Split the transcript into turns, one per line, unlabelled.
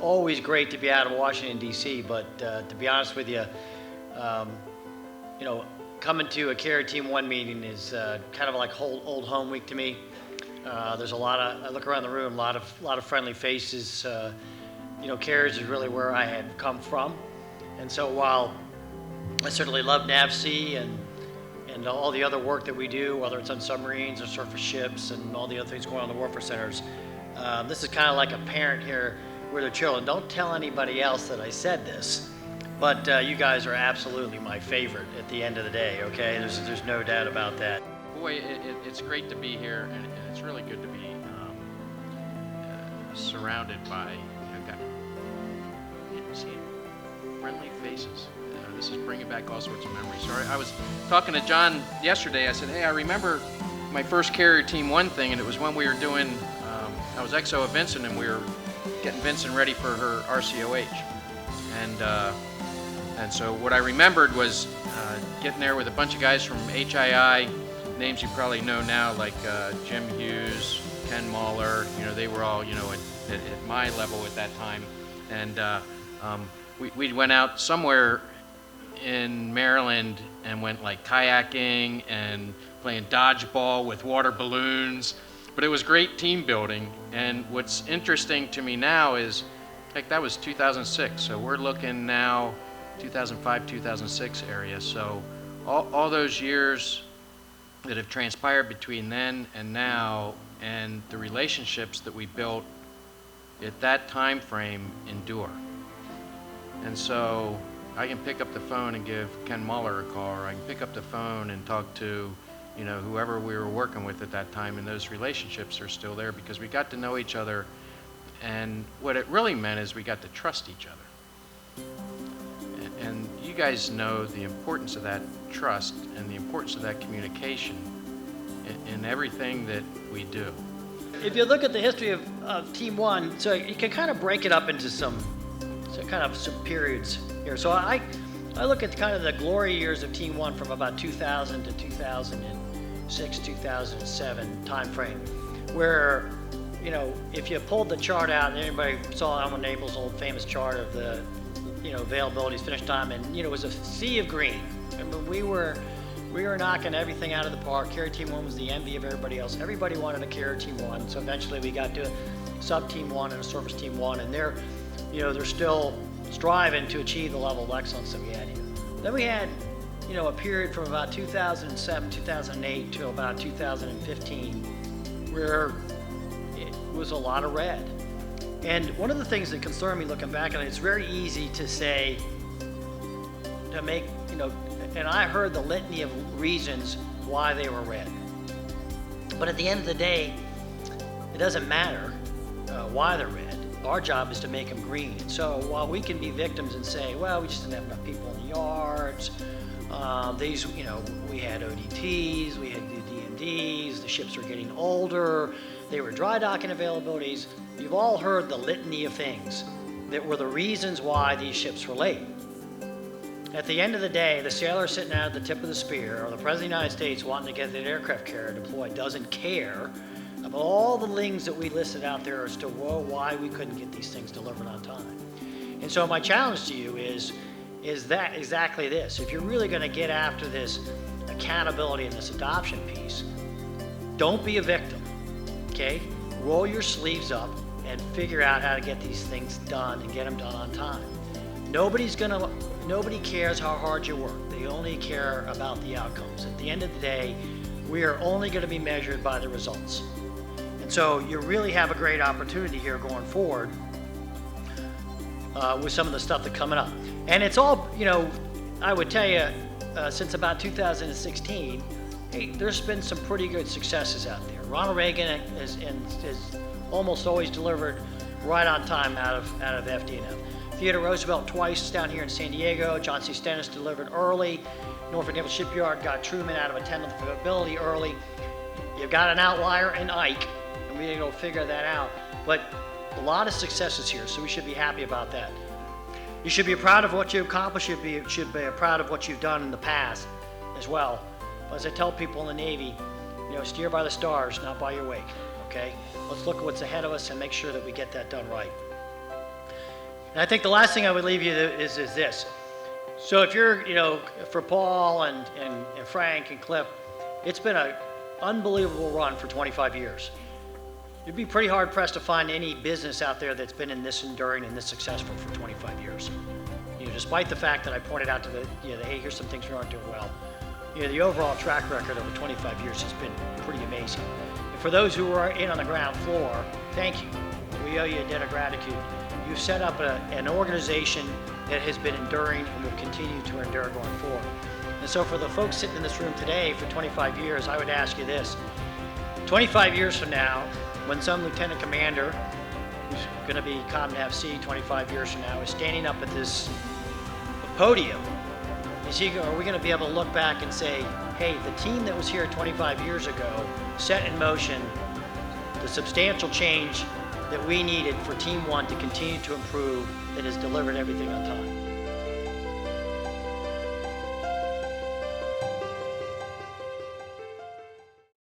always great to be out of Washington, D.C., but to be honest with you, coming to a Carrier Team 1 meeting is kind of like old home week to me. There's I look around the room, a lot of friendly faces. Carriers is really where I had come from. And so while I certainly love NAVSEA and all the other work that we do, whether it's on submarines or surface ships and all the other things going on in the warfare centers, this is kind of like a parent here with their children. Don't tell anybody else that I said this, but you guys are absolutely my favorite at the end of the day, okay? There's no doubt about that.
Boy, it's great to be here, and it's really good to be surrounded by friendly faces. This is bringing back all sorts of memories. So I was talking to John yesterday. I said, hey, I remember my first Carrier Team 1 thing, and it was when we were doing, I was XO of Vincent, and we were getting Vincent ready for her RCOH. And so what I remembered was getting there with a bunch of guys from HII, names you probably know now, like Jim Hughes, Ken Mahler. They were all, at my level at that time. And we went out somewhere in Maryland and went like kayaking and playing dodgeball with water balloons. But it was great team building. And what's interesting to me now is, like, that was 2006. So we're looking now 2005, 2006 area. So all those years that have transpired between then and now, and the relationships that we built at that time frame endure. And so I can pick up the phone and give Ken Mahler a call, or I can pick up the phone and talk to whoever we were working with at that time, and those relationships are still there because we got to know each other. And what it really meant is we got to trust each other. And you guys know the importance of that trust and the importance of that communication in everything that we do.
If you look at the history of Team 1, so you can kind of break it up into some periods here. So I look at kind of the glory years of Team 1 from about 2000 to 2006, 2007 time frame, where if you pulled the chart out, and anybody saw Elmer Nable's old famous chart of the availabilities, finish time, and it was a sea of green. Remember, we were knocking everything out of the park. Carrier Team 1 was the envy of everybody else. Everybody wanted a Carrier Team 1, so eventually we got to a Sub Team 1 and a Surface Team 1, and they're still striving to achieve the level of excellence that we had here. Then we had a period from about 2007, 2008 to about 2015 where it was a lot of red. And one of the things that concerned me looking back on it, it's very easy to say, to make, and I heard the litany of reasons why they were red. But at the end of the day, it doesn't matter why they're red. Our job is to make them green. So while we can be victims and say, well, we just didn't have enough people in the yards, we had ODTs, we had DMDs, the ships were getting older, they were dry docking availabilities. You've all heard the litany of things that were the reasons why these ships were late. At the end of the day, the sailor sitting out at the tip of the spear, or the President of the United States wanting to get an aircraft carrier deployed, doesn't care about all the things that we listed out there as to why we couldn't get these things delivered on time. And so my challenge to you is that exactly this. If you're really going to get after this accountability and this adoption piece, don't be a victim, okay? Roll your sleeves up and figure out how to get these things done and get them done on time. Nobody cares how hard you work. They only care about the outcomes. At the end of the day, we are only going to be measured by the results. And so you really have a great opportunity here going forward with some of the stuff that's coming up. And it's all, I would tell you, since about 2016, hey, there's been some pretty good successes out there. Ronald Reagan has almost always delivered right on time out of FD&F. Theodore Roosevelt twice down here in San Diego. John C. Stennis delivered early. Norfolk Naval Shipyard got Truman out of a 10th availability early. You've got an outlier in Ike, and we need to figure that out. But a lot of successes here, so we should be happy about that. You should be proud of what you accomplished. You should be proud of what you've done in the past as well. But as I tell people in the Navy, steer by the stars, not by your wake, okay? Let's look at what's ahead of us and make sure that we get that done right. And I think the last thing I would leave you is this. So if you're, for Paul and Frank and Cliff, it's been an unbelievable run for 25 years. You'd be pretty hard pressed to find any business out there that's been in this enduring and this successful for 25 years. Despite the fact that I pointed out to hey, here's some things we aren't doing well. The overall track record over 25 years has been pretty amazing. And for those who are in on the ground floor, thank you. We owe you a debt of gratitude. You've set up an organization that has been enduring and will continue to endure going forward. And so for the folks sitting in this room today for 25 years, I would ask you this. 25 years from now, when some lieutenant commander who's going to be Common FC 25 years from now is standing up at this podium, are we going to be able to look back and say, hey, the team that was here 25 years ago set in motion the substantial change that we needed for Team 1 to continue to improve, that has delivered everything on time?